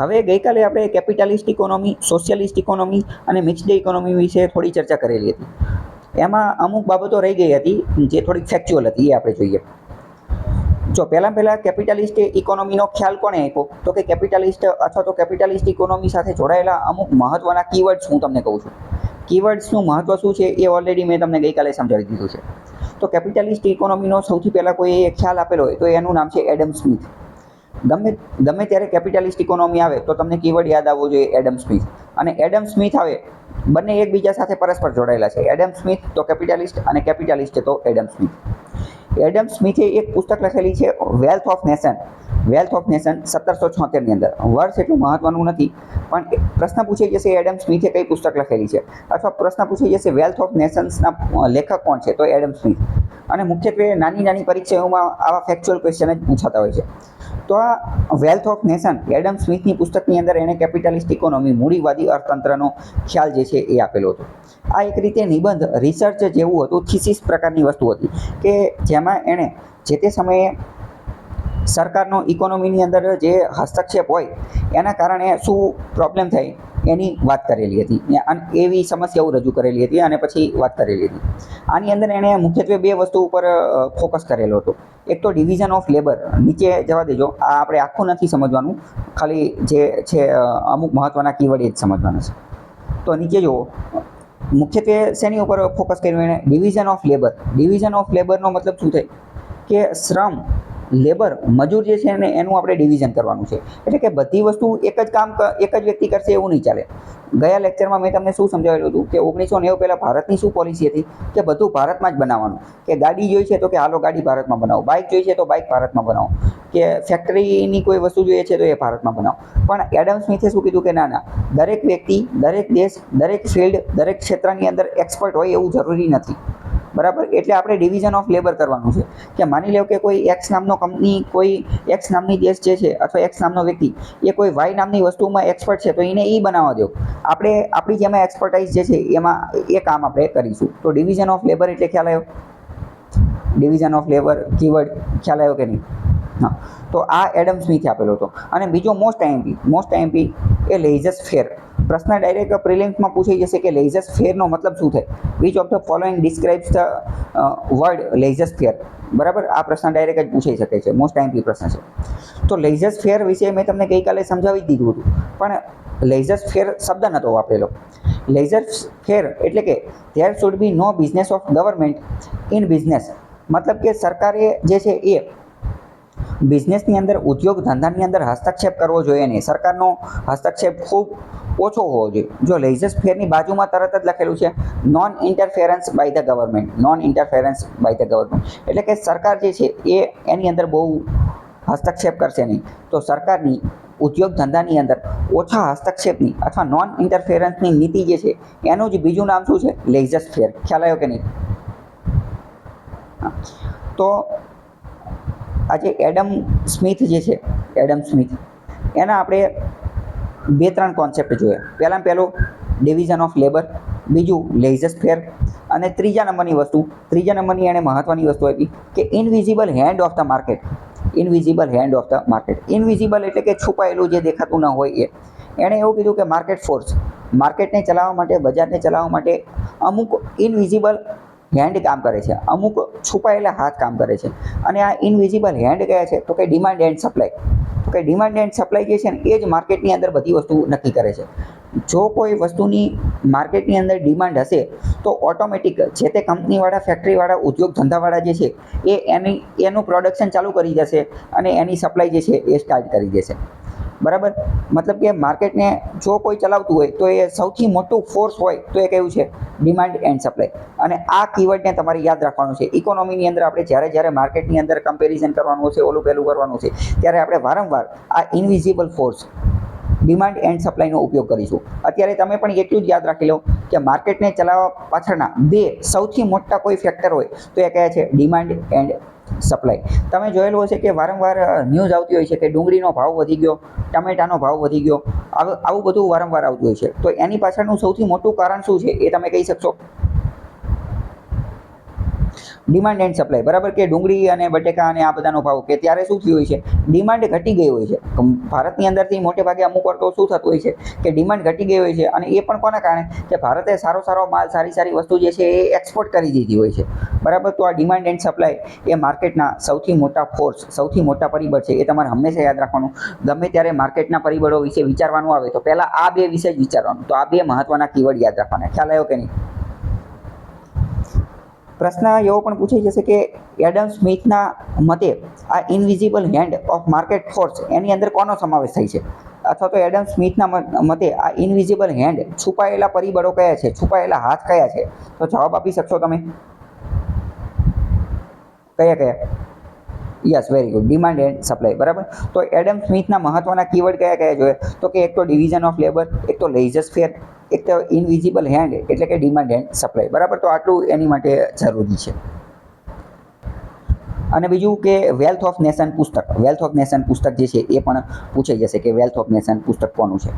હવે ગઈકાલે આપણે કેપિટાલિસ્ટ ઇકોનોમી, સોશિયલિસ્ટ ઇકોનોમી અને મિક્સ્ડ ઇકોનોમી વિશે થોડી ચર્ચા કરેલી હતી. એમાં અમુક બાબતો રહી ગઈ હતી જે થોડીક ફેક્ચ્યુઅલ હતી, એ આપણે જોઈએ. જો પહેલાં કેપિટાલિસ્ટ ઇકોનોમીનો ખ્યાલ કોણે આપ્યો, તો કે કેપિટાલિસ્ટ અથવા તો કેપિટાલિસ્ટ ઇકોનોમી સાથે જોડાયેલા અમુક મહત્ત્વના કીવર્ડ્સ હું તમને કહું છું. કીવર્ડ્સનું મહત્ત્વ શું છે એ ઓલરેડી મેં તમને ગઈકાલે સમજાવી દીધું છે. તો કેપિટાલિસ્ટ ઇકોનોમીનો સૌથી પહેલાં કોઈ ખ્યાલ આપેલો હોય તો એનું નામ છે એડમ સ્મિથ. ગમે ત્યારે કેપિટાલિસ્ટ ઇકોનોમી આવે તો તમને કીવર્ડ યાદ આવવો જોઈએ એડમ સ્મિથ. અને એડમ સ્મિથ આવે, બંને એકબીજા સાથે પરસ્પર જોડાયેલા છે. એડમ સ્મિથ તો કેપિટાલિસ્ટ અને કેપિટાલિસ્ટ તો એડમ સ્મિથ. એડમ સ્મિથે એક પુસ્તક લખેલી છે wealth of nation. Wealth of nation 1776ની અંદર. વર્ષ એટલું મહત્વનું નથી, પણ પ્રશ્ન પૂછાઈ જશે એડમ સ્મિથે કઈ પુસ્તક લખેલી છે, અથવા પ્રશ્ન પૂછાઈ જશે વેલ્થ ઓફ નેશન્સના લેખક કોણ છે, તો એડમ સ્મિથ. અને મુખ્યત્વે નાની પરીક્ષાઓમાં આવા ફેક્ચ્યુઅલ ક્વેશ્ચન જ પૂછાતા હોય છે. તો આ વેલ્થ ઓફ નેશન એડમ સ્મિથની પુસ્તકની અંદર એણે કેપિટાલિસ્ટ ઇકોનોમી, મૂડીવાદી અર્થતંત્રનો ખ્યાલ જે છે એ આપેલો હતો. આ એક રીતે નિબંધ, રિસર્ચ જેવું હતું, થીસીસ પ્રકારની વસ્તુ હતી કે જેમાં એણે જે તે સમયે સરકારનો ઇકોનોમીની અંદર જે હસ્તક્ષેપ હોય એના કારણે શું પ્રોબ્લેમ થાય એની વાત કરેલી હતી, અને એવી સમસ્યાઓ રજૂ કરેલી હતી અને પછી વાત કરેલી હતી. આની અંદર એણે મુખ્યત્વે બે વસ્તુ ઉપર ફોકસ કરેલો હતો. એક તો ડિવિઝન ઓફ લેબર. નીચે જવા દેજો, આ આપણે આખું નથી સમજવાનું, ખાલી જે છે અમુક મહત્ત્વના કીવર્ડ એ જ સમજવાના છે. તો નીચે જુઓ, મુખ્યત્વે શેની ઉપર ફોકસ કર્યું એણે? Division of labour. Division of લેબરનો મતલબ શું થાય કે શ્રમ, લેબર, મજૂર જે છે ને એનું આપણે ડિવિઝન કરવાનું છે. એટલે કે બધી વસ્તુ એક જ કામ એક જ વ્યક્તિ કરશે એવું નહીં ચાલે. ગયા લેક્ચરમાં મેં તમને શું સમજાવેલું હતું કે 1990 પહેલાં ભારતની શું પોલિસી હતી કે બધું ભારતમાં જ બનાવવાનું. કે ગાડી જોઈ છે તો કે હાલો ગાડી ભારતમાં બનાવો, બાઇક જોઈ છે તો બાઇક ભારતમાં બનાવો, કે ફેક્ટરીની કોઈ વસ્તુ જોઈએ છે તો એ ભારતમાં બનાવો. પણ એડમ સ્મિથે શું કીધું કે ના, દરેક વ્યક્તિ, દરેક દેશ, દરેક ફિલ્ડ, દરેક ક્ષેત્રની અંદર એક્સપર્ટ હોય એવું જરૂરી નથી. બરાબર? એટલે આપણે ડિવિઝન ઓફ લેબર કરવાનું છે. કે માની લો કે કોઈ એક્સ નામનો કંપની, કોઈ એક્સ નામની દેશ જે છે, અથવા એક્સ નામનો વ્યક્તિ એ કોઈ વાય નામની વસ્તુમાં એક્સપર્ટ છે તો એને એ બનાવવા દો. આપણે આપણી જેમાં એક્સપર્ટાઇઝ જે છે એમાં એ કામ આપણે કરીશું. તો ડિવિઝન ઓફ લેબર એટલે ખ્યાલ આવ્યો? ડિવિઝન ઓફ લેબર કીવર્ડ ખ્યાલ આવ્યો કે નહીં? હા. તો આ એડમ સ્મિથે આપેલો હતો. અને બીજો મોસ્ટ આઈએમપી એ લેઇઝસ ફેર. પ્રશ્ન ડાયરેક્ટ પ્રિલિમ્સમાં પૂછાઈ જશે કે લેઇઝસ ફેરનો મતલબ શું થાય? Which of the following describes the word laissez faire? બરાબર, આ પ્રશ્ન ડાયરેક્ટ જ પૂછાઈ શકે છે, મોસ્ટ આઈએમપી પ્રશ્ન છે. તો લેઇઝસ ફેર વિશે મેં તમને ગઈકાલે સમજાવી દીધું હતું, પણ લેઇઝસ ફેર શબ્દ નહોતો વાપરેલો. લેઇઝસ ફેર એટલે કે there should be no business of government in business. મતલબ કે સરકારે જે છે એ બિઝનેસની અંદર, ઉદ્યોગ ધંધાની અંદર હસ્તક્ષેપ કરવો જોઈએ નહીં. સરકારનો હસ્તક્ષેપ ખૂબ ઓછો હોવો જોઈએ. જો લેઇઝસ ફેરની બાજુમાં તરત જ લખેલું છે non interference by the government. Non interference by the government એટલે કે સરકાર જે છે એ એની અંદર બહુ હસ્તક્ષેપ કરશે નહીં. તો સરકારની ઉદ્યોગ ધંધાની અંદર ઓછા હસ્તક્ષેપની અથવા નોન ઇન્ટરફેરન્સની નીતિ જે છે એનું જ બીજું નામ શું છે? લેઇઝસ ફેર. ખ્યાલ આવ્યો કે નહીં? તો આજે એડમ સ્મિથ જે છે, એડમ સ્મિથ, એના આપણે 2-3 કોન્સેપ્ટ જોયા. પહેલું ડિવિઝન ઓફ લેબર, બીજું લેઇઝસ ફેર, અને ત્રીજા નંબરની એણે મહત્ત્વની વસ્તુ આપી કે invisible hand of the market. Invisible hand of the market. Invisible એટલે કે છુપાયેલું, જે દેખાતું ન હોય એ. એણે એવું કીધું કે માર્કેટ ફોર્સ, માર્કેટને ચલાવવા માટે, બજારને ચલાવવા માટે અમુક ઇનવિઝિબલ હેન્ડ કામ કરે છે, અમુક છુપાયેલા હાથ કામ કરે છે. અને આ ઇનવિઝિબલ હેન્ડ કયા છે? તો કે ડિમાન્ડ એન્ડ સપ્લાય. તો કે ડિમાન્ડ એન્ડ સપ્લાય જે છે ને એ જ માર્કેટની અંદર બધી વસ્તુ નક્કી કરે છે. જો કોઈ વસ્તુની માર્કેટની અંદર ડિમાન્ડ હશે તો ઓટોમેટિક જે તે કંપનીવાળા, ફેક્ટરીવાળા, ઉદ્યોગ ધંધાવાળા જે છે એ એનું પ્રોડક્શન ચાલુ કરી જશે અને એની સપ્લાય જે છે એ સ્ટાર્ટ કરી દેશે. બરાબર? મતલબ કે માર્કેટને જો કોઈ ચલાવતું હોય તો એ સૌથી મોટું ફોર્સ હોય તો એ કયું છે? Demand and supply. અને આ કીવર્ડને તમારે યાદ રાખવાનું છે. ઇકોનોમીની અંદર આપણે જ્યારે માર્કેટની અંદર કમ્પેરિઝન કરવાનું છે, ઓલું પેલું કરવાનું છે, ત્યારે આપણે વારંવાર આ ઇનવિઝિબલ ફોર્સ, ડિમાન્ડ એન્ડ સપ્લાયનો ઉપયોગ કરીશું. અત્યારે તમે પણ એટલું જ યાદ રાખી લો કે માર્કેટને ચલાવવા પાછળના 2 સૌથી મોટા કોઈ ફેક્ટર હોય તો એ કયા છે? Demand and supply. તમે જોયેલું હશે કે વારંવાર ન્યૂઝ આવતી હોય છે કે ડુંગળીનો ભાવ વધી ગયો, ટમેટાનો ભાવ વધી ગયો, આવું બધું વારંવાર આવતું હોય છે. તો એની પાછળનું સૌથી મોટું કારણ શું છે એ તમે કહી શકશો? ડિમાન્ડ એન્ડ સપ્લાય, બરાબર, કે ડુંગળી અને બટેકા અને આ બધાનો ભાવ કે ત્યારે શું થયું હોય છે, ડિમાન્ડ ઘટી ગઈ હોય છે. ભારતની અંદરથી મોટે ભાગે અમુક વાર તો શું થતું હોય છે કે ડિમાન્ડ ઘટી ગઈ હોય છે, અને એ પણ કોના કારણે કે ભારતે સારો માલ, સારી વસ્તુ જે છે એ એક્સપોર્ટ કરી દીધી હોય છે, બરાબર. તો આ ડિમાન્ડ એન્ડ સપ્લાય એ માર્કેટના સૌથી મોટા ફોર્સ, સૌથી મોટા પરિબળ છે. એ તમારે હંમેશા યાદ રાખવાનું. ગમે ત્યારે માર્કેટના પરિબળો વિશે વિચારવાનું આવે તો પહેલાં આ બે વિશે જ વિચારવાનું. તો આ બે મહત્વના કીવર્ડ યાદ રાખવાના. ખ્યાલ આવ્યો કે નહીં? પ્રશ્ન એવો પણ પૂછાઈ જશે કે એડમ સ્મિથના મતે આ invisible hand of market force એની અંદર કોનો સમાવેશ થાય છે, અથવા તો એડમ સ્મિથના મતે આ ઇનવિઝિબલ હેન્ડ છુપાયેલા પરિબળો કયા છે, છુપાયેલા હાથ કયા છે? તો જવાબ આપી શકશો તમે? કયા? Yes, very good, demand and supply, બરાબર. તો એડમ સ્મિથના મહત્વના કીવર્ડ કયા જોઈએ? તો કે એક તો ડિવિઝન ઓફ લેબર, એક તો લેઇઝર ફેર, એક તો ઇનવિઝિબલ હેન્ડ એટલે કે ડિમાન્ડ એન્ડ સપ્લાય, બરાબર. તો આટલું એની માટે જરૂરી છે. અને બીજું કે વેલ્થ ઓફ નેશન પુસ્તક જે છે એ પણ પૂછાઈ જશે કે વેલ્થ ઓફ નેશન પુસ્તક કોનું છે.